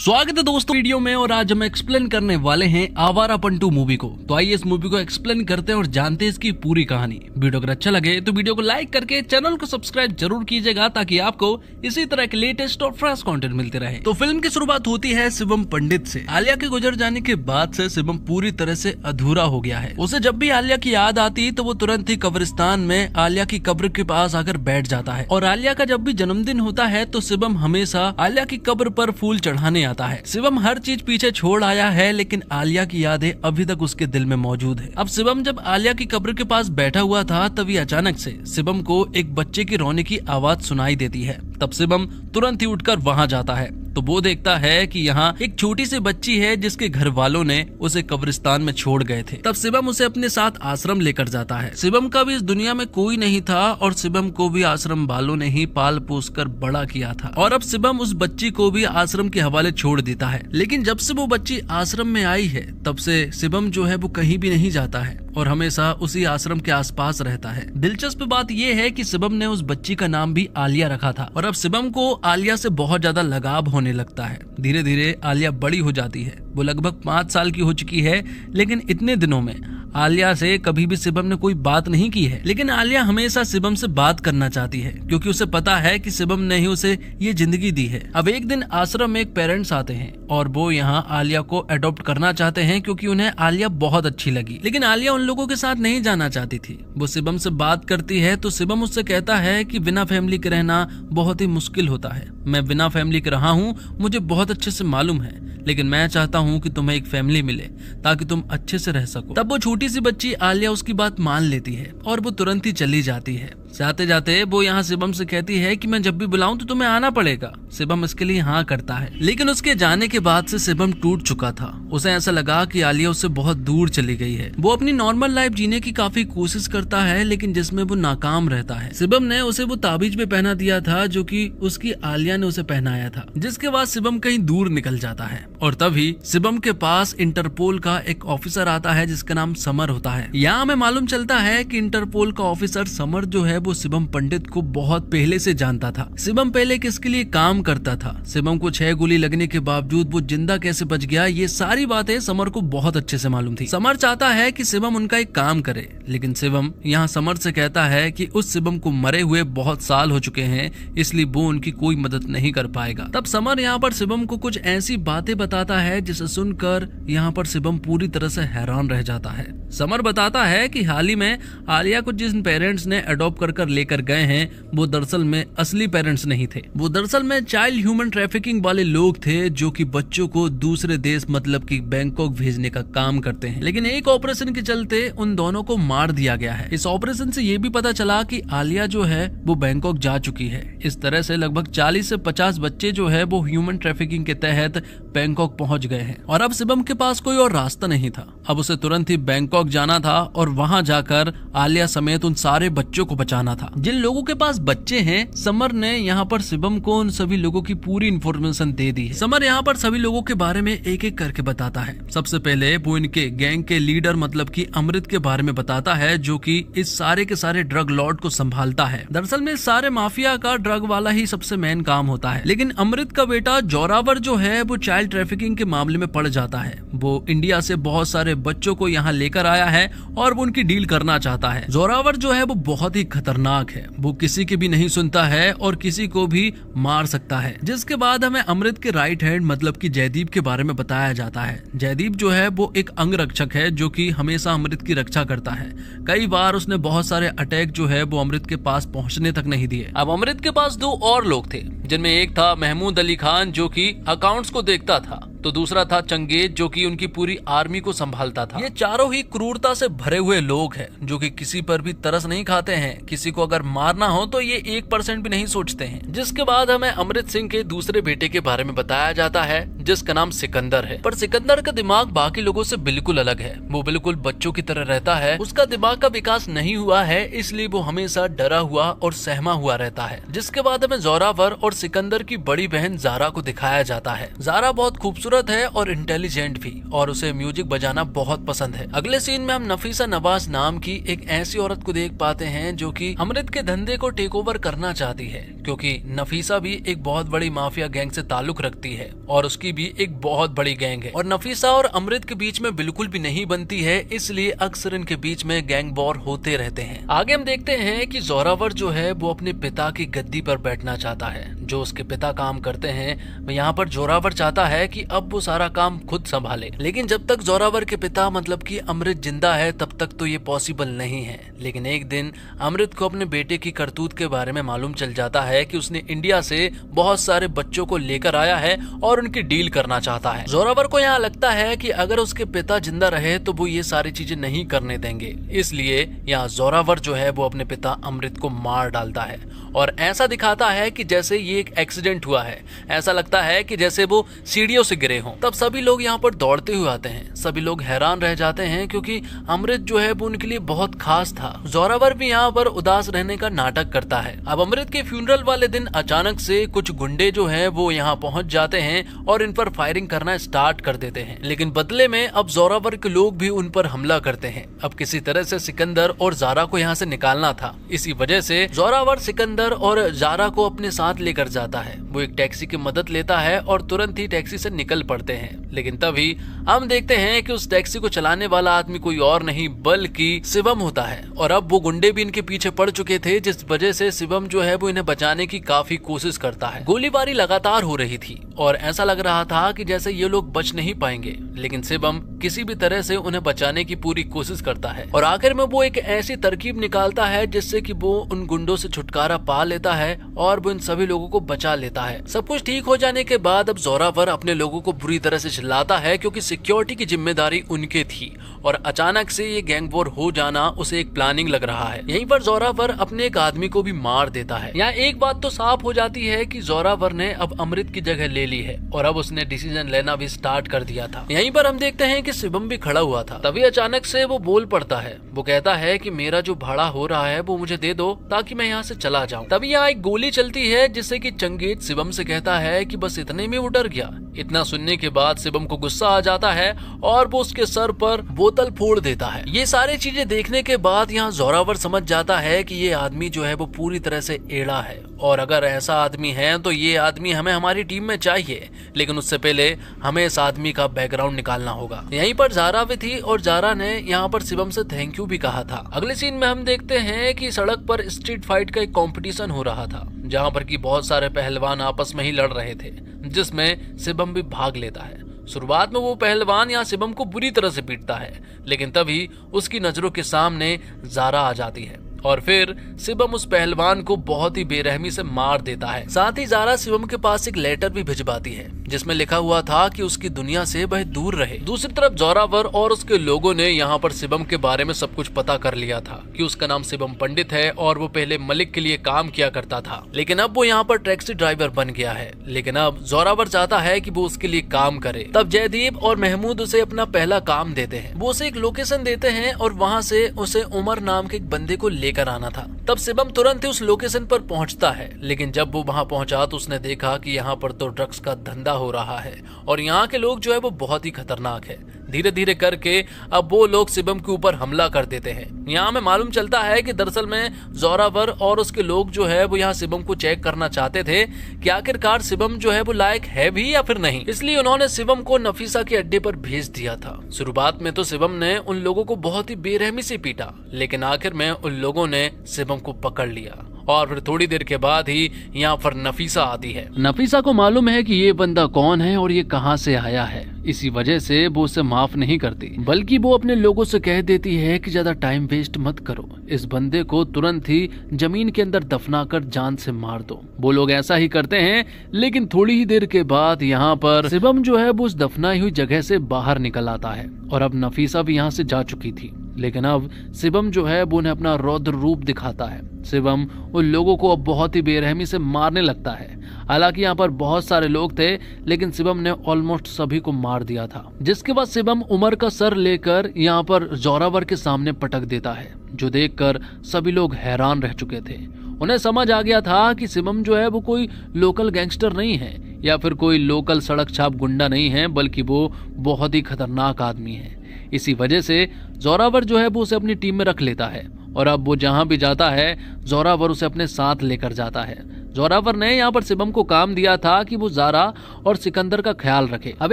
स्वागत है दोस्तों वीडियो में। और आज हम एक्सप्लेन करने वाले हैं आवारापन 2 मूवी को। तो आइए इस मूवी को एक्सप्लेन करते हैं और जानते हैं इसकी पूरी कहानी। वीडियो अगर अच्छा लगे तो वीडियो को लाइक करके चैनल को सब्सक्राइब जरूर कीजिएगा ताकि आपको इसी तरह के लेटेस्ट और फ्रेश कंटेंट मिलते रहे। तो फिल्म की शुरुआत होती है शिवम पंडित से। आलिया के गुजर जाने के बाद से शिवम पूरी तरह से अधूरा हो गया है। उसे जब भी आलिया की याद आती तो वो तुरंत ही कब्रिस्तान में आलिया की कब्र के पास आकर बैठ जाता है। और आलिया का जब भी जन्मदिन होता है तो शिवम हमेशा आलिया की कब्र पर फूल चढ़ाने आता है। शिवम हर चीज पीछे छोड़ आया है लेकिन आलिया की यादें अभी तक उसके दिल में मौजूद है। अब शिवम जब आलिया की कब्र के पास बैठा हुआ था तभी अचानक से शिवम को एक बच्चे की रोने की आवाज सुनाई देती है। तब शिवम तुरंत ही उठकर वहां जाता है तो वो देखता है कि यहाँ एक छोटी सी बच्ची है जिसके घर वालों ने उसे कब्रिस्तान में छोड़ गए थे। तब शिवम उसे अपने साथ आश्रम लेकर जाता है। शिवम का भी इस दुनिया में कोई नहीं था और शिवम को भी आश्रम वालों ने ही पाल पोस कर बड़ा किया था। और अब शिवम उस बच्ची को भी आश्रम के हवाले छोड़ देता है। लेकिन जब से वो बच्ची आश्रम में आई है तब से शिवम जो है वो कहीं भी नहीं जाता है और हमेशा उसी आश्रम के आसपास रहता है। दिलचस्प बात यह है कि शिवम ने उस बच्ची का नाम भी आलिया रखा था। और अब शिवम को आलिया से बहुत ज्यादा लगाव होने लगता है। धीरे धीरे आलिया बड़ी हो जाती है। वो लगभग 5 साल की हो चुकी है लेकिन इतने दिनों में आलिया से कभी भी शिवम ने कोई बात नहीं की है। लेकिन आलिया हमेशा शिवम से बात करना चाहती है क्योंकि उसे पता है कि शिवम ने ही उसे ये जिंदगी दी है। अब एक दिन आश्रम में एक पेरेंट्स आते हैं और वो यहाँ आलिया को अडॉप्ट करना चाहते हैं क्योंकि उन्हें आलिया बहुत अच्छी लगी। लेकिन आलिया उन लोगों के साथ नहीं जाना चाहती थी। वो शिवम से बात करती है तो शिवम उससे कहता है कि बिना फैमिली के रहना बहुत ही मुश्किल होता है। मैं बिना फैमिली के रहा हूँ, मुझे बहुत अच्छे से मालूम है, लेकिन मैं चाहता हूँ कि तुम्हें एक फैमिली मिले ताकि तुम अच्छे से रह सको। तब वो छोटी सी बच्ची आलिया उसकी बात मान लेती है और वो तुरंत ही चली जाती है। जाते जाते वो यहाँ शिवम से कहती है कि मैं जब भी बुलाऊं तो तुम्हें आना पड़ेगा। शिवम इसके लिए हाँ करता है। लेकिन उसके जाने के बाद से शिवम टूट चुका था। उसे ऐसा लगा कि आलिया उससे बहुत दूर चली गई है। वो अपनी नॉर्मल लाइफ जीने की काफी कोशिश करता है लेकिन जिसमें वो नाकाम रहता है। शिवम ने उसे वो ताबीज भी पहना दिया था जो कि उसकी आलिया ने उसे पहनाया था। जिसके बाद शिवम कहीं दूर निकल जाता है और तभी शिवम के पास इंटरपोल का एक ऑफिसर आता है जिसका नाम समर होता है। यहाँ हमें मालूम चलता है कि इंटरपोल का ऑफिसर समर जो है वो शिवम पंडित को बहुत पहले से जानता था। शिवम पहले किसके लिए काम करता था, शिवम को 6 गोली लगने के बावजूद वो जिंदा कैसे बच गया, ये सारी बातें समर को बहुत अच्छे से मालूम थी। समर चाहता है कि शिवम उनका एक काम करे लेकिन शिवम यहाँ समर से कहता है कि उस शिवम को मरे हुए बहुत साल हो चुके हैं इसलिए वो उनकी कोई मदद नहीं कर पाएगा। तब समर यहाँ पर शिवम को कुछ ऐसी बातें बताता है जिसे सुनकर यहाँ पर शिवम पूरी तरह से हैरान रह जाता है। समर बताता है कि हाल ही में आलिया को जिन पेरेंट्स ने अडॉप्ट कर लेकर गए हैं वो दरअसल में असली पेरेंट्स नहीं थे। वो दरअसल में चाइल्ड ह्यूमन ट्रैफिकिंग वाले लोग थे जो कि बच्चों को दूसरे देश मतलब कि बैंकॉक भेजने का काम करते हैं। लेकिन एक ऑपरेशन के चलते उन दोनों को मार दिया गया है। इस ऑपरेशन से ये भी पता चला कि आलिया जो है वो बैंकॉक जा चुकी है। इस तरह से लगभग 40 से 50 बच्चे जो है वो ह्यूमन ट्रैफिकिंग के तहत बैंकॉक पहुंच गए हैं। और अब शिवम के पास कोई और रास्ता नहीं था। अब उसे तुरंत ही बैंकॉक जाना था और वहां जाकर आलिया समेत उन सारे बच्चों को बचाना था। जिन लोगों के पास बच्चे हैं समर ने यहाँ पर शिवम को उन सभी लोगों की पूरी इन्फॉर्मेशन दे दी है। समर यहाँ पर सभी लोगों के बारे में एक एक करके बताता है। सबसे पहले वो इनके गैंग के लीडर मतलब कि अमृत के बारे में बताता है जो कि इस सारे के सारे ड्रग लॉर्ड को संभालता है। दरअसल में सारे माफिया का ड्रग वाला ही सबसे मेन काम होता है। लेकिन अमृत का बेटा जोरावर जो है वो चाइल्ड ट्रैफिकिंग के मामले में पड़ जाता है। वो इंडिया से बहुत सारे बच्चों को यहाँ लेकर आया है और वो उनकी डील करना चाहता है। जोरावर जो है वो बहुत ही खतरनाक है। वो किसी की भी नहीं सुनता है और किसी को भी मार सकता है। जिसके बाद हमें अमृत के राइट हैंड मतलब कि जयदीप के बारे में बताया जाता है। जयदीप जो है वो एक अंगरक्षक है जो कि हमेशा अमृत की रक्षा करता है। कई बार उसने बहुत सारे अटैक जो है वो अमृत के पास पहुंचने तक नहीं दिए। अब अमृत के पास 2 और लोग थे जिनमें एक था महमूद अली खान जो कि अकाउंट्स को देखता था तो दूसरा था चंगेज जो कि उनकी पूरी आर्मी को संभालता था। ये चारों ही क्रूरता से भरे हुए लोग हैं जो कि किसी पर भी तरस नहीं खाते हैं। किसी को अगर मारना हो तो ये 1% भी नहीं सोचते हैं। जिसके बाद हमें अमृत सिंह के दूसरे बेटे के बारे में बताया जाता है जिसका नाम सिकंदर है। पर सिकंदर का दिमाग बाकी लोगों से बिल्कुल अलग है। वो बिल्कुल बच्चों की तरह रहता है। उसका दिमाग का विकास नहीं हुआ है इसलिए वो हमेशा डरा हुआ और सहमा हुआ रहता है। जिसके बाद हमें जोरावर और सिकंदर की बड़ी बहन जारा को दिखाया जाता है। जारा बहुत खूबसूरत है और इंटेलिजेंट भी और उसे म्यूजिक बजाना बहुत पसंद है। अगले सीन में हम नफीसा नवाज नाम की एक ऐसी औरत को देख पाते हैं जो कि अमृत के धंधे को टेक ओवर करना चाहती है क्योंकि नफीसा भी एक बहुत बड़ी माफिया गैंग से ताल्लुक रखती है और उसकी भी एक बहुत बड़ी गैंग है और नफीसा और अमृत के बीच में बिल्कुल भी नहीं बनती है, इसलिए अक्सर इनके बीच में गैंग वॉर होते रहते हैं। आगे हम देखते हैं कि जोरावर जो है वो अपने पिता की गद्दी पर बैठना चाहता है। जो उसके पिता काम करते हैं, यहाँ पर जोरावर चाहता है कि अब वो सारा काम खुद संभाले, लेकिन जब तक जोरावर के पिता मतलब कि अमृत जिंदा है तब तक तो ये पॉसिबल नहीं है। लेकिन एक दिन अमृत को अपने बेटे की करतूत के बारे में मालूम चल जाता है कि उसने इंडिया से बहुत सारे बच्चों को लेकर आया है और उनकी डील करना चाहता है। जोरावर को यहाँ लगता है कि अगर उसके पिता जिंदा रहे तो वो ये सारी चीजें नहीं करने देंगे, इसलिए यहाँ जोरावर जो है वो अपने पिता अमृत को मार डालता है और ऐसा दिखाता है कि जैसे ये एक एक्सीडेंट हुआ है। ऐसा लगता है कि जैसे वो सीढ़ियों से गिरे हों। तब सभी लोग यहाँ पर दौड़ते हुए आते हैं। सभी लोग हैरान रह जाते हैं क्योंकि अमृत जो है वो उनके लिए बहुत खास था। जोरावर भी यहाँ पर उदास रहने का नाटक करता है। अब अमृत के फ्यूनरल वाले दिन अचानक से कुछ गुंडे जो है वो यहाँ पहुंच जाते हैं और इन पर फायरिंग करना स्टार्ट कर देते हैं, लेकिन बदले में अब जोरावर के लोग भी उन पर हमला करते हैं। अब किसी तरह से सिकंदर और जारा को यहाँ से निकालना था। इसी वजह से जोरावर सिकंदर और जारा को अपने साथ लेकर जाता है। वो एक टैक्सी की मदद लेता है और तुरंत ही टैक्सी से निकल पड़ते हैं। लेकिन तभी हम देखते हैं कि उस टैक्सी को चलाने वाला आदमी कोई और नहीं बल्कि शिवम होता है और अब वो गुंडे भी इनके पीछे पड़ चुके थे, जिस वजह से शिवम जो है वो इन्हें बचाने की काफी कोशिश करता है। गोलीबारी लगातार हो रही थी और ऐसा लग रहा था कि जैसे ये लोग बच नहीं पाएंगे, लेकिन शिवम किसी भी तरह से उन्हें बचाने की पूरी कोशिश करता है और आखिर में वो एक ऐसी तरकीब निकालता है जिससे कि वो उन गुंडों से छुटकारा पा लेता है और वो इन सभी लोगों को बचा लेता है। सब कुछ ठीक हो जाने के बाद अब जोरावर अपने लोगों को बुरी तरह से चिल्लाता है क्योंकि सिक्योरिटी की जिम्मेदारी उनके थी और अचानक से ये गैंग वॉर हो जाना उसे एक प्लानिंग लग रहा है। यहीं पर जोरावर अपने एक आदमी को भी मार देता है। यहाँ एक बात तो साफ हो जाती है कि जोरावर ने अब अमृत की जगह ले ली है और अब उसने डिसीजन लेना भी स्टार्ट कर दिया था। यहीं पर हम देखते हैं कि शिवम भी खड़ा हुआ था। तभी अचानक से वो बोल पड़ता है। वो कहता है कि मेरा जो भाड़ा हो रहा है वो मुझे दे दो ताकि मैं यहाँ से चला जाऊँ। तभी यहाँ एक गोली चलती है जिससे कि चंगेज शिवम से कहता है कि बस इतने में वो डर गया। इतना सुनने के बाद शिवम को गुस्सा आ जाता है और वो उसके सर पर बोतल फोड़ देता है। ये सारी चीजें देखने के बाद यहाँ जोरावर समझ जाता है कि ये आदमी जो है वो पूरी तरह से एड़ा है और अगर ऐसा आदमी है तो ये आदमी हमें हमारी टीम में चाहिए, लेकिन उससे पहले हमें इस आदमी का बैकग्राउंड निकालना होगा। यहीं पर जारा भी थी और जारा ने यहाँ पर शिवम से थैंक यू भी कहा था। अगले सीन में हम देखते हैं कि सड़क पर स्ट्रीट फाइट का एक कंपटीशन हो रहा था जहाँ पर कि बहुत सारे पहलवान आपस में ही लड़ रहे थे, जिसमें शिवम भी भाग लेता है। शुरुआत में वो पहलवान यहाँ शिवम को बुरी तरह से पीटता है, लेकिन तभी उसकी नजरों के सामने जारा आ जाती है और फिर शिवम उस पहलवान को बहुत ही बेरहमी से मार देता है। साथ ही जारा शिवम के पास एक लेटर भी भिजवाती है जिसमें लिखा हुआ था कि उसकी दुनिया से वह दूर रहे। दूसरी तरफ जोरावर और उसके लोगों ने यहाँ पर शिवम के बारे में सब कुछ पता कर लिया था कि उसका नाम शिवम पंडित है और वो पहले मलिक के लिए काम किया करता था, लेकिन अब वो यहाँ पर टैक्सी ड्राइवर बन गया है। लेकिन अब जोरावर चाहता है कि वो उसके लिए काम करे। तब जयदीप और महमूद उसे अपना पहला काम देते हैं। वो उसे एक लोकेशन देते हैं और वहाँ से उसे उमर नाम के एक बंदे को लेकर आना था। तब शिवम तुरंत ही उस लोकेशन पर पहुंचता है, लेकिन जब वो वहां पहुंचा तो उसने देखा कि यहाँ पर तो ड्रग्स का धंधा हो रहा है और यहाँ के लोग जो है वो बहुत ही खतरनाक है। धीरे धीरे करके अब वो लोग शिवम के ऊपर हमला कर देते हैं। यहाँ में मालूम चलता है कि दरअसल में जोरावर और उसके लोग जो है वो यहाँ शिवम को चेक करना चाहते थे कि आखिरकार शिवम जो है वो लायक है भी या फिर नहीं, इसलिए उन्होंने शिवम को नफीसा के अड्डे पर भेज दिया था। शुरुआत में तो शिवम ने उन लोगों को बहुत ही बेरहमी से पीटा, लेकिन आखिर में उन लोगों ने शिवम को पकड़ लिया और फिर थोड़ी देर के बाद ही यहाँ पर नफीसा आती है। नफीसा को मालूम है कि ये बंदा कौन है और ये कहाँ से आया है, इसी वजह से वो उसे माफ नहीं करती, बल्कि वो अपने लोगों से कह देती है कि ज्यादा टाइम वेस्ट मत करो, इस बंदे को तुरंत ही जमीन के अंदर दफनाकर जान से मार दो। वो लोग ऐसा ही करते हैं, लेकिन थोड़ी ही देर के बाद यहाँ पर शिवम जो है वो उस दफनाई हुई जगह से बाहर निकल आता है और अब नफीसा भी यहाँ से जा चुकी थी, लेकिन अब शिवम जो है वो उन्हें अपना रौद्र रूप दिखाता है। शिवम उन लोगों को अब बहुत ही बेरहमी से मारने लगता है। हालांकि यहाँ पर बहुत सारे लोग थे, लेकिन शिवम ने ऑलमोस्ट सभी को मार दिया था। जिसके बाद शिवम उमर का सर लेकर यहाँ पर जोरावर के सामने पटक देता है, जो देखकर सभी लोग हैरान रह चुके थे। उन्हें समझ आ गया था कि शिवम जो है वो कोई लोकल गैंगस्टर नहीं है या फिर कोई लोकल सड़क छाप गुंडा नहीं है, बल्कि वो बहुत ही खतरनाक आदमी है। इसी वजह से जोरावर जो है वो उसे अपनी टीम में रख लेता है और अब वो जहां भी जाता है जोरावर उसे अपने साथ लेकर जाता है। जोरावर ने यहाँ पर शिवम को काम दिया था कि वो ज़ारा और सिकंदर का ख्याल रखे। अब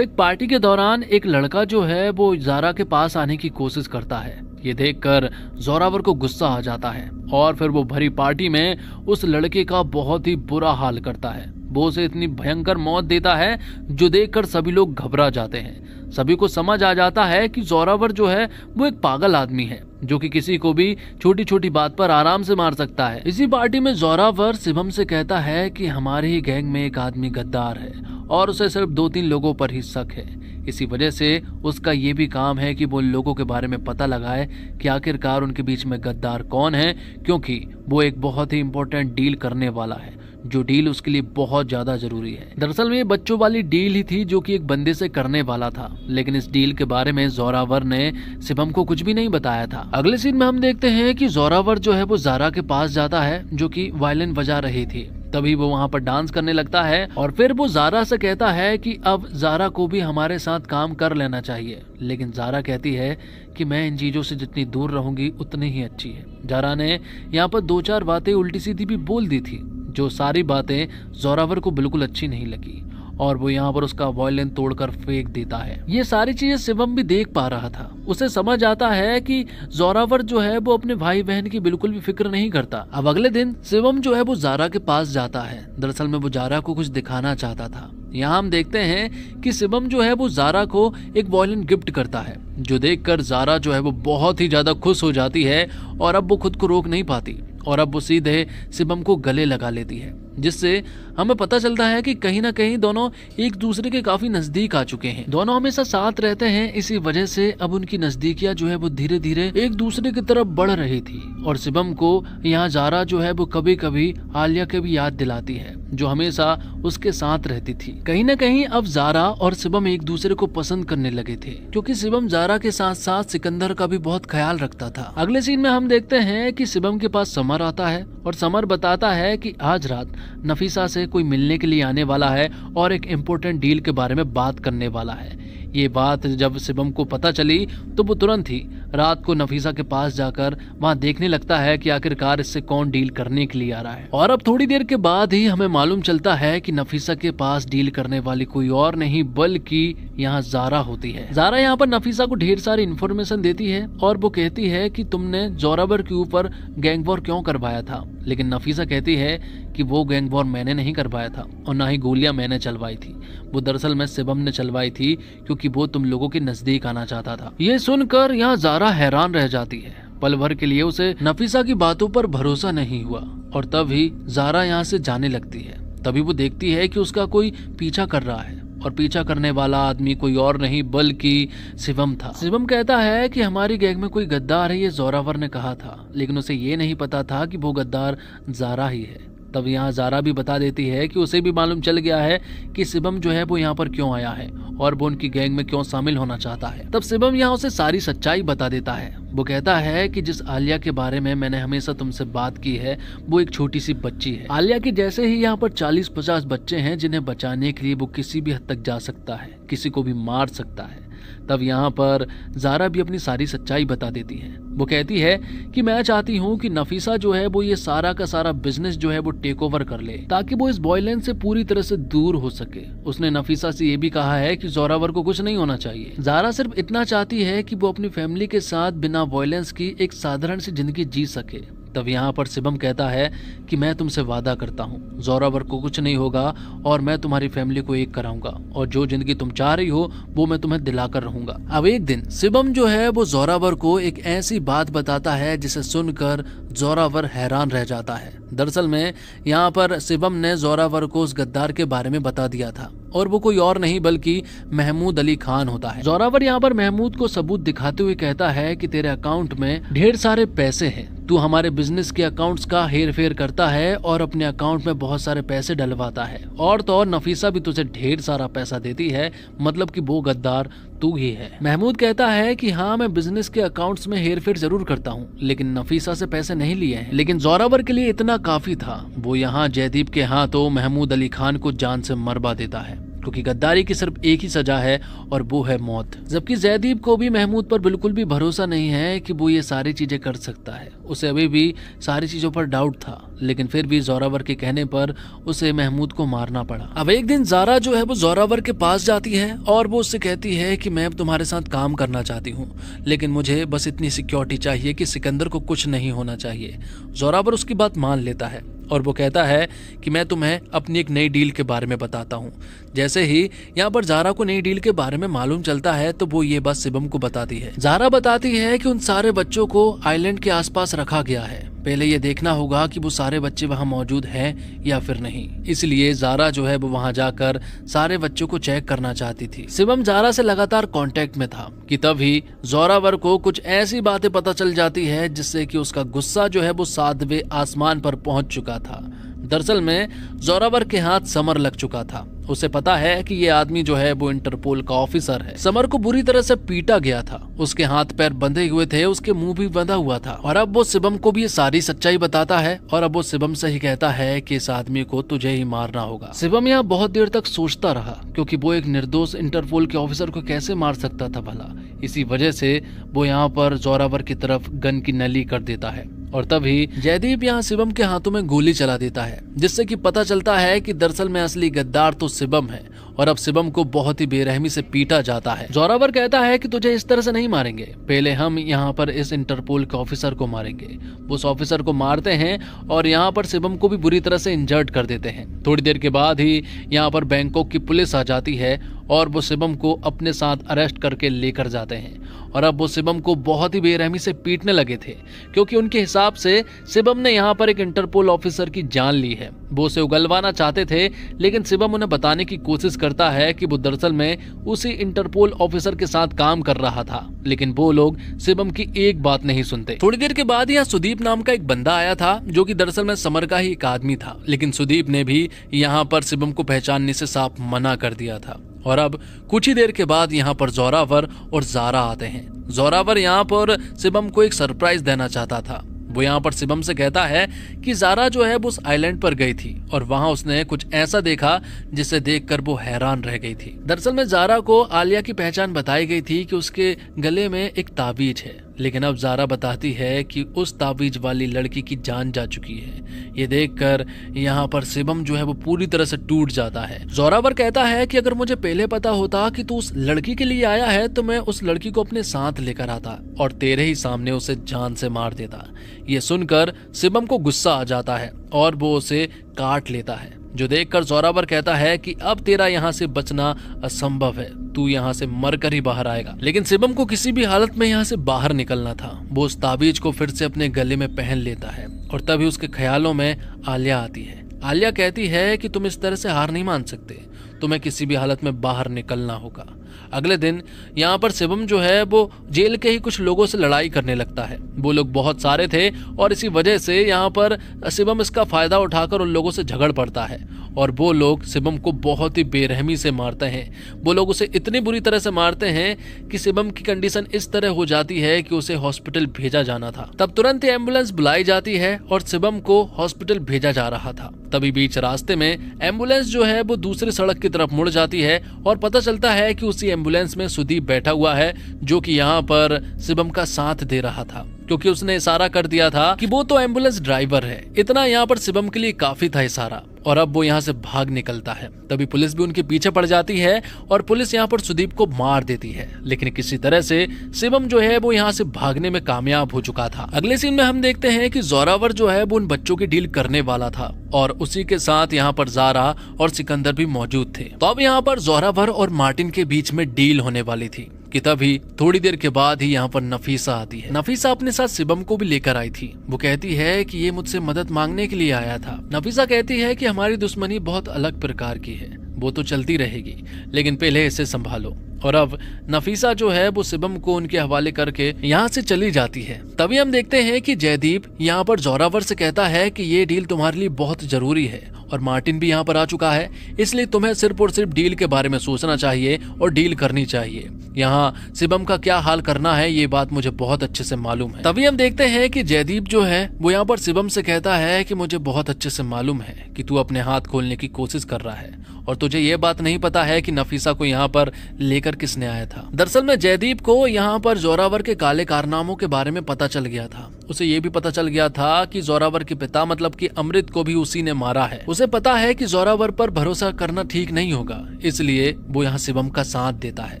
एक पार्टी के दौरान एक लड़का जो है वो ज़ारा के पास आने की कोशिश करता है। ये देखकर जोरावर को गुस्सा आ जाता है और फिर वो भरी पार्टी में उस लड़के का बहुत ही बुरा हाल करता है। वो उसे इतनी भयंकर मौत देता है जो देखकर सभी लोग घबरा जाते हैं। सभी को समझ आ जाता है कि जोरावर जो है वो एक पागल आदमी है जो कि किसी को भी छोटी छोटी बात पर आराम से मार सकता है। इसी पार्टी में जोरावर शिवम से कहता है कि हमारे ही गैंग में एक आदमी गद्दार है और उसे सिर्फ 2-3 लोगों पर ही शक है। इसी वजह से उसका ये भी काम है कि वो लोगों के बारे में पता लगाए कि आखिरकार उनके बीच में गद्दार कौन है, क्योंकि वो एक बहुत ही इंपॉर्टेंट डील करने वाला है, जो डील उसके लिए बहुत ज्यादा जरूरी है। दरअसल में ये बच्चों वाली डील ही थी जो कि एक बंदे से करने वाला था, लेकिन इस डील के बारे में जोरावर ने शिवम को कुछ भी नहीं बताया था। अगले सीन में हम देखते हैं कि जोरावर जो है वो ज़ारा के पास जाता है जो कि वायलिन बजा रही थी। तभी वो वहाँ पर डांस करने लगता है और फिर वो ज़ारा से कहता है कि अब ज़ारा को भी हमारे साथ काम कर लेना चाहिए, लेकिन ज़ारा कहती है कि मैं इन चीज़ों से जितनी दूर रहूंगी उतनी ही अच्छी है। ज़ारा ने यहाँ पर 2-4 बातें उल्टी सीधी भी बोल दी थी, जो सारी बातें जोरावर को बिल्कुल अच्छी नहीं लगी और वो यहाँ पर उसका वायलिन तोड़कर फेंक देता है। ये सारी चीजें शिवम भी देख पा रहा था। उसे समझ आता है कि जोरावर जो है वो अपने भाई बहन की बिल्कुल भी फिक्र नहीं करता। अब अगले दिन शिवम जो है वो ज़ारा के पास जाता है। दरअसल में वो ज़ारा को कुछ दिखाना चाहता था। यहाँ हम देखते हैं कि शिवम जो है वो ज़ारा को एक वायलिन गिफ्ट करता है, जो देखकर ज़ारा जो है वो बहुत ही ज्यादा खुश हो जाती है और अब वो खुद को रोक नहीं पाती और अब वो सीधे शिवम को गले लगा लेती है, जिससे हमें पता चलता है कि कहीं ना कहीं दोनों एक दूसरे के काफी नजदीक आ चुके हैं। दोनों हमेशा साथ रहते हैं, इसी वजह से अब उनकी नजदीकियां जो है वो धीरे धीरे एक दूसरे की तरफ बढ़ रही थी और शिवम को यहाँ ज़ारा जो है वो कभी कभी आलिया के भी याद दिलाती है, जो हमेशा उसके साथ रहती थी। कहीं ना कहीं अब ज़ारा और शिवम एक दूसरे को पसंद करने लगे थे, क्योंकि शिवम ज़ारा के साथ साथ सिकंदर का भी बहुत ख्याल रखता था। अगले सीन में हम देखते हैं कि शिवम के पास समर आता है और समर बताता है कि आज रात नफीसा से कोई मिलने के लिए आने वाला है और एक इम्पोर्टेंट डील के बारे में बात करने वाला है। ये बात जब शिवम को पता चली तो वो तुरंत ही रात को नफीसा के पास जाकर वहाँ देखने लगता है कि आखिरकार इससे कौन डील करने के लिए आ रहा है। और अब थोड़ी देर के बाद ही हमें मालूम चलता है कि नफीसा के पास डील करने वाली कोई और नहीं बल्कि यहाँ ज़ारा होती है। ज़ारा यहाँ पर नफीसा को ढेर सारी इन्फॉर्मेशन देती है और वो कहती है कि तुमने जोरावर के ऊपर गैंग वॉर क्यों करवाया था, लेकिन नफीसा कहती है कि वो गैंग वॉर मैंने नहीं करवाया था और ना ही गोलियां मैंने चलवाई थी, वो दरअसल में शिवम ने चलवाई थी क्योंकि वो तुम लोगों के नजदीक आना चाहता था। ये सुनकर यहाँ ज़ारा हैरान रह जाती है। पल भर के लिए उसे नफीसा की बातों पर भरोसा नहीं हुआ और तभी ज़ारा यहाँ से जाने लगती है। तभी वो देखती है कि उसका कोई पीछा कर रहा है और पीछा करने वाला आदमी कोई और नहीं बल्कि शिवम था। शिवम कहता है कि हमारी गैंग में कोई गद्दार है, ये जोरावर ने कहा था, लेकिन उसे ये नहीं पता था कि वो गद्दार ज़ारा ही है। तब यहाँ ज़ारा भी बता देती है कि उसे भी मालूम चल गया है कि शिवम जो है वो यहाँ पर क्यों आया है और वो उनकी गैंग में क्यों शामिल होना चाहता है। तब शिवम यहाँ उसे सारी सच्चाई बता देता है। वो कहता है कि जिस आलिया के बारे में मैंने हमेशा तुमसे बात की है वो एक छोटी सी बच्ची है। आलिया के जैसे ही यहाँ पर 40-50 बच्चे हैं जिन्हें बचाने के लिए वो किसी भी हद तक जा सकता है, किसी को भी मार सकता है। तब यहाँ पर ज़ारा भी अपनी सारी सच्चाई बता देती है। वो कहती है कि मैं चाहती हूँ कि नफीसा जो है वो ये सारा का सारा बिजनेस जो है वो टेक ओवर कर ले, ताकि वो इस बॉयलेंस से पूरी तरह से दूर हो सके। उसने नफीसा से ये भी कहा है कि जोरावर को कुछ नहीं होना चाहिए। ज़ारा सिर्फ इतना चाहती है कि वो अपनी फैमिली के साथ बिना वॉयलेंस की एक साधारण सी जिंदगी जी सके। तब यहाँ पर शिवम कहता है कि मैं तुमसे वादा करता हूँ जोरावर को कुछ नहीं होगा और मैं तुम्हारी फैमिली को एक कराऊंगा और जो जिंदगी तुम चाह रही हो वो मैं तुम्हें दिलाकर रहूंगा। अब एक दिन शिवम जो है वो जोरावर को एक ऐसी बात बताता है जिसे सुनकर जोरावर हैरान रह जाता है। दरअसल में यहाँ पर शिवम ने जोरावर को उस गद्दार के बारे में बता दिया था और वो कोई और नहीं बल्कि महमूद अली खान होता है। जोरावर यहाँ पर महमूद को सबूत दिखाते हुए कहता है कि तेरे अकाउंट में ढेर सारे पैसे हैं, तू हमारे बिजनेस के अकाउंट्स का हेर फेर करता है और अपने अकाउंट में बहुत सारे पैसे डलवाता है और तो और नफीसा भी तुझे ढेर सारा पैसा देती है, मतलब कि वो गद्दार तू ही है। महमूद कहता है कि हाँ मैं बिजनेस के अकाउंट्स में हेर फेर जरूर करता हूँ, लेकिन नफीसा से पैसे नहीं लिए हैं। लेकिन जोरावर के लिए इतना काफी था। वो यहाँ जयदीप के हाथों महमूद अली खान को जान से मरवा देता है। क्योंकि गद्दारी की सिर्फ एक ही सजा है और वो है मौत। जबकि जयदीप को भी महमूद पर बिल्कुल भी भरोसा नहीं है कि वो ये सारी चीजें कर सकता है। उसे अभी भी सारी चीजों पर डाउट था, लेकिन फिर भी जोरावर के कहने पर उसे महमूद को मारना पड़ा। अब एक दिन ज़ारा जो है वो जोरावर के पास जाती है और वो उससे कहती है कि मैं अब तुम्हारे साथ काम करना चाहती हूँ, लेकिन मुझे बस इतनी सिक्योरिटी चाहिए कि सिकंदर को कुछ नहीं होना चाहिए। जोरावर उसकी बात मान लेता है और वो कहता है कि मैं तुम्हें अपनी एक नई डील के बारे में बताता हूँ। जैसे ही यहाँ पर ज़ारा को नई डील के बारे में मालूम चलता है तो वो ये बात शिवम को बताती है। ज़ारा बताती है कि उन सारे बच्चों को आइलैंड के आसपास रखा गया है, पहले ये देखना होगा कि वो सारे बच्चे वहाँ मौजूद हैं या फिर नहीं। इसलिए ज़ारा जो है वो वहाँ जाकर सारे बच्चों को चेक करना चाहती थी। शिवम ज़ारा से लगातार कांटेक्ट में था कि तभी जोरावर को कुछ ऐसी बातें पता चल जाती है जिससे कि उसका गुस्सा जो है वो 7वें आसमान पर पहुंच चुका था। दरअसल में जोरावर के हाथ समर लग चुका था। उसे पता है कि ये आदमी जो है वो इंटरपोल का ऑफिसर है। समर को बुरी तरह से पीटा गया था, उसके हाथ पैर बंधे हुए थे, उसके मुंह भी बंधा हुआ था। और अब वो शिवम को भी ये सारी सच्चाई बताता है और अब वो शिवम से ही कहता है कि इस आदमी को तुझे ही मारना होगा। शिवम यहाँ बहुत देर तक सोचता रहा, क्योंकि वो एक निर्दोष इंटरपोल के ऑफिसर को कैसे मार सकता था भला। इसी वजह से वो यहाँ पर जोरावर की तरफ गन की नली कर देता है और तभी जयदीप यहाँ शिवम के हाथों में गोली चला देता है, जिससे कि पता चलता है कि दरअसल में असली गद्दार तो शिवम है और अब शिवम को बहुत ही बेरहमी से पीटा जाता है। जोरावर कहता है कि तुझे इस तरह से नहीं मारेंगे, पहले हम यहाँ पर इस इंटरपोल के ऑफिसर को मारेंगे। वो उस ऑफिसर को मारते हैं और यहाँ पर शिवम को भी बुरी तरह से इंजर्ड कर देते हैं। थोड़ी देर के बाद ही यहाँ पर बैंकॉक की पुलिस आ जाती है और वो शिवम को अपने साथ अरेस्ट करके लेकर जाते हैं। और अब वो शिवम को बहुत ही बेरहमी से पीटने लगे थे, क्योंकि उनके हिसाब से शिवम ने यहाँ पर एक इंटरपोल ऑफिसर की जान ली है। वो उसे उगलवाना चाहते थे, लेकिन शिवम उन्हें बताने की कोशिश करता है कि वो दरअसल में उसी इंटरपोल ऑफिसर के साथ काम कर रहा था, लेकिन वो लोग शिवम की एक बात नहीं सुनते। थोड़ी देर के बाद यहाँ सुदीप नाम का एक बंदा आया था, जो कि दरअसल में समर का ही एक आदमी था, लेकिन सुदीप ने भी यहाँ पर शिवम को पहचानने से साफ मना कर दिया था। और अब कुछ ही देर के बाद यहाँ पर जोरावर और ज़ारा आते हैं। जोरावर यहाँ पर शिवम को एक सरप्राइज देना चाहता था। वो यहाँ पर शिवम से कहता है कि ज़ारा जो है वो उस आइलैंड पर गई थी और वहाँ उसने कुछ ऐसा देखा जिसे देखकर वो हैरान रह गई थी। दरअसल में ज़ारा को आलिया की पहचान बताई गई थी कि उसके गले में एक ताबीज है, लेकिन अब ज़ारा बताती है कि उस ताबीज वाली लड़की की जान जा चुकी है। ये देखकर यहाँ पर शिवम जो है वो पूरी तरह से टूट जाता है। जोरावर कहता है कि अगर मुझे पहले पता होता कि तू उस लड़की के लिए आया है तो मैं उस लड़की को अपने साथ लेकर आता और तेरे ही सामने उसे जान से मार देता। ये सुनकर शिवम को गुस्सा आ जाता है और वो उसे काट लेता है, जो देखकर जोरावर कहता है कि अब तेरा यहाँ से बचना असंभव है, तू यहाँ से मरकर ही बाहर आएगा। लेकिन शिवम को किसी भी हालत में यहाँ से बाहर निकलना था। वो उस ताबीज को फिर से अपने गले में पहन लेता है और तभी उसके ख्यालों में आलिया आती है। आलिया कहती है कि तुम इस तरह से हार नहीं मान सकते, तुम्हें किसी भी हालत में बाहर निकलना होगा। अगले दिन यहाँ पर शिवम जो है वो जेल के ही कुछ लोगों से लड़ाई करने लगता है। वो लोग बहुत सारे थे और इसी वजह से यहाँ पर शिवम इसका फायदा उठाकर उन लोगों से झगड़ पड़ता है और वो लोग शिवम को बहुत ही बेरहमी से मारते हैं। वो लोग उसे इतनी बुरी तरह से मारते हैं कि शिवम की कंडीशन इस तरह हो जाती है कि उसे हॉस्पिटल भेजा जाना था। तब तुरंत एम्बुलेंस बुलाई जाती है और शिवम को हॉस्पिटल भेजा जा रहा था। तभी बीच रास्ते में एम्बुलेंस जो है वो दूसरी सड़क की तरफ मुड़ जाती है और पता चलता है कि उसी एम्बुलेंस में सुदीप बैठा हुआ है, जो कि यहाँ पर शिवम का साथ दे रहा था, क्योंकि उसने इशारा कर दिया था कि वो तो एम्बुलेंस ड्राइवर है। इतना यहाँ पर शिवम के लिए काफी था इशारा और अब वो यहाँ से भाग निकलता है। तभी पुलिस भी उनके पीछे पड़ जाती है और पुलिस यहाँ पर सुदीप को मार देती है, लेकिन किसी तरह से शिवम जो है वो यहाँ से भागने में कामयाब हो चुका था। अगले सीन में हम देखते हैं कि जोरावर जो है वो उन बच्चों की डील करने वाला था और उसी के साथ यहाँ पर ज़ारा और सिकंदर भी मौजूद थे। तो अब यहाँ पर जोरावर और मार्टिन के बीच में डील होने वाली थी कि तभी थोड़ी देर के बाद ही यहाँ पर नफीसा आती है। नफीसा अपने साथ शिवम को भी लेकर आई थी। वो कहती है कि ये मुझसे मदद मांगने के लिए आया था। नफीसा कहती है कि हमारी दुश्मनी बहुत अलग प्रकार की है, वो तो चलती रहेगी, लेकिन पहले इसे संभालो। और अब नफीसा जो है वो शिवम को उनके हवाले करके यहाँ से चली जाती है। तभी हम देखते हैं कि जयदीप यहाँ पर जोरावर से कहता है कि ये डील तुम्हारे लिए बहुत जरूरी है और मार्टिन भी यहाँ पर आ चुका है, इसलिए तुम्हें सिर्फ और सिर्फ डील के बारे में सोचना चाहिए और डील करनी चाहिए। यहाँ शिवम का क्या हाल करना है ये बात मुझे बहुत अच्छे से मालूम है। तभी हम देखते हैं कि जयदीप जो है वो यहाँ पर शिवम से कहता है कि मुझे बहुत अच्छे से मालूम है कि तू अपने हाथ खोलने की कोशिश कर रहा है और तुझे ये बात नहीं पता है कि नफीसा को यहाँ पर लेकर किसने आया था। दरअसल में जयदीप को यहाँ पर जोरावर के काले कारनामों के बारे में पता चल गया था। उसे ये भी पता चल गया था कि जोरावर के पिता मतलब कि अमृत को भी उसी ने मारा है। उसे पता है कि जोरावर पर भरोसा करना ठीक नहीं होगा, इसलिए वो यहाँ शिवम का साथ देता है।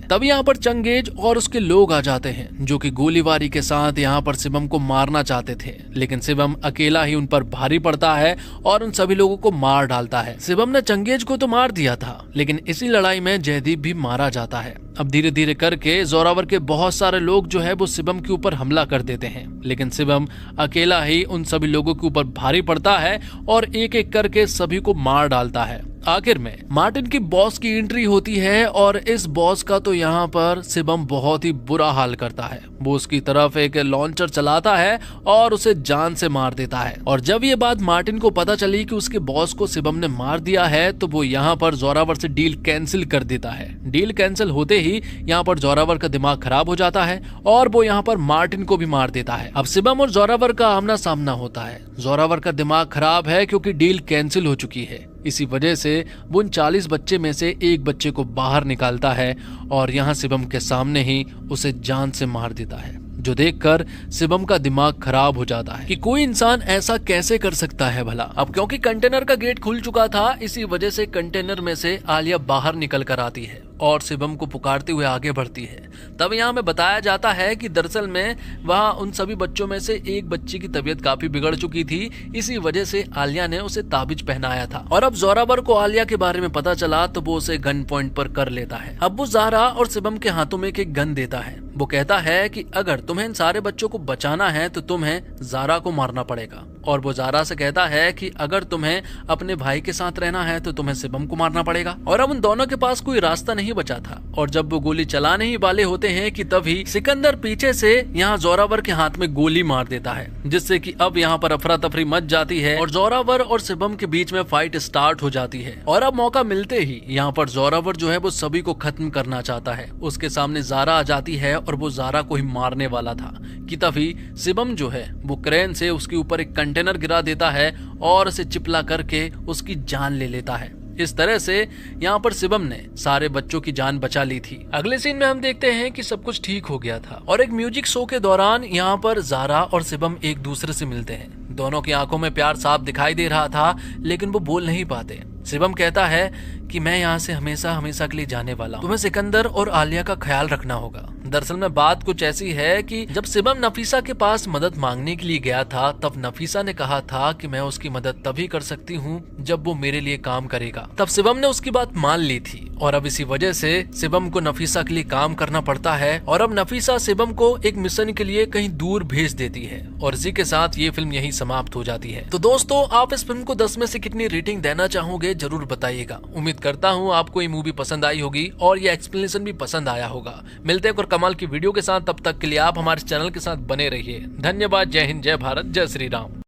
तब यहाँ पर चंगेज और उसके लोग आ जाते हैं जो कि गोलीबारी के साथ यहाँ पर शिवम को मारना चाहते थे, लेकिन शिवम अकेला ही उन पर भारी पड़ता है और उन सभी लोगों को मार डालता है। शिवम ने चंगेज को तो मार दिया था, लेकिन इसी लड़ाई में जयदीप भी मारा जाता है। अब धीरे धीरे करके जोरावर के बहुत सारे लोग जो है वो शिवम के ऊपर हमला कर देते हैं, लेकिन शिवम अकेला ही उन सभी लोगों के ऊपर भारी पड़ता है और एक एक करके सभी को मार डालता है। आखिर में मार्टिन की बॉस की एंट्री होती है और इस बॉस का तो यहाँ पर शिवम बहुत ही बुरा हाल करता है। वो उसकी तरफ एक लॉन्चर चलाता है और उसे जान से मार देता है। और जब ये बात मार्टिन को पता चली कि उसके बॉस को शिवम ने मार दिया है तो वो यहाँ पर जोरावर से डील कैंसिल कर देता है। डील कैंसिल होते ही यहाँ पर जोरावर का दिमाग खराब हो जाता है और वो यहाँ पर मार्टिन को भी मार देता है। अब शिवम और जोरावर का आमना सामना होता है। जोरावर का दिमाग खराब है क्योंकि डील कैंसिल हो चुकी है। इसी वजह से वो उन 40 बच्चे में से एक बच्चे को बाहर निकालता है और यहाँ शिवम के सामने ही उसे जान से मार देता है, जो देखकर शिवम का दिमाग खराब हो जाता है कि कोई इंसान ऐसा कैसे कर सकता है भला। अब क्योंकि कंटेनर का गेट खुल चुका था, इसी वजह से कंटेनर में से आलिया बाहर निकल कर आती है और शिवम को पुकारते हुए आगे बढ़ती है। तब यहाँ में बताया जाता है कि दरअसल में वहाँ उन सभी बच्चों में से एक बच्चे की तबीयत काफी बिगड़ चुकी थी, इसी वजह से आलिया ने उसे ताबीज पहनाया था। और अब जोरावर को आलिया के बारे में पता चला तो वो उसे गन पॉइंट पर कर लेता है। अब वो ज़ारा और शिवम के हाथों में एक गन देता है। वो कहता है कि अगर तुम्हें इन सारे बच्चों को बचाना है तो तुम्हें ज़ारा को मारना पड़ेगा। और वो ज़ारा से कहता है कि अगर तुम्हें अपने भाई के साथ रहना है तो तुम्हें शिवम को मारना पड़ेगा। और अब उन दोनों के पास कोई रास्ता नहीं बचा था और जब वो गोली चलाने ही वाले होते हैं कि तभी सिकंदर पीछे से यहाँ जोरावर के हाथ में गोली मार देता है, जिससे कि अब यहाँ पर अफरा तफरी मच जाती है और जोरावर और शिवम के बीच में फाइट स्टार्ट हो जाती है। और अब मौका मिलते ही यहाँ पर जोरावर जो है वो सभी को खत्म करना चाहता है। उसके सामने ज़ारा आ जाती है और वो ज़ारा को ही मारने वाला था कि तभी शिवम जो है वो क्रेन से उसके ऊपर एक कंटेनर गिरा देता है और उसे चिपला करके उसकी जान ले लेता है। इस तरह से यहाँ पर शिवम ने सारे बच्चों की जान बचा ली थी। अगले सीन में हम देखते हैं कि सब कुछ ठीक हो गया था और एक म्यूजिक शो के दौरान यहाँ पर ज़ारा और शिवम एक दूसरे से मिलते हैं। दोनों की आंखों में प्यार साफ दिखाई दे रहा था, लेकिन वो बोल नहीं पाते। शिवम कहता है कि मैं यहाँ से हमेशा हमेशा के लिए जाने वाला हूँ, तुम्हें सिकंदर और आलिया का ख्याल रखना होगा। दरअसल में बात कुछ ऐसी है कि जब शिवम नफीसा के पास मदद मांगने के लिए गया था तब नफीसा ने कहा था कि मैं उसकी मदद तभी कर सकती हूँ जब वो मेरे लिए काम करेगा। तब शिवम ने उसकी बात मान ली थी और अब इसी वजह से शिवम को नफीसा के लिए काम करना पड़ता है। और अब नफीसा शिवम को एक मिशन के लिए कहीं दूर भेज देती है और इसी के साथ ये फिल्म यही समाप्त हो जाती है। तो दोस्तों, आप इस फिल्म को 10 में से कितनी रेटिंग देना चाहोगे जरूर बताइएगा। उम्मीद करता हूँ आपको ये मूवी पसंद आई होगी और ये एक्सप्लेनेशन भी पसंद आया होगा। मिलते हैं और कमाल की वीडियो के साथ, तब तक के लिए आप हमारे चैनल के साथ बने रहिए। धन्यवाद। जय हिंद, जय भारत, जय श्री राम।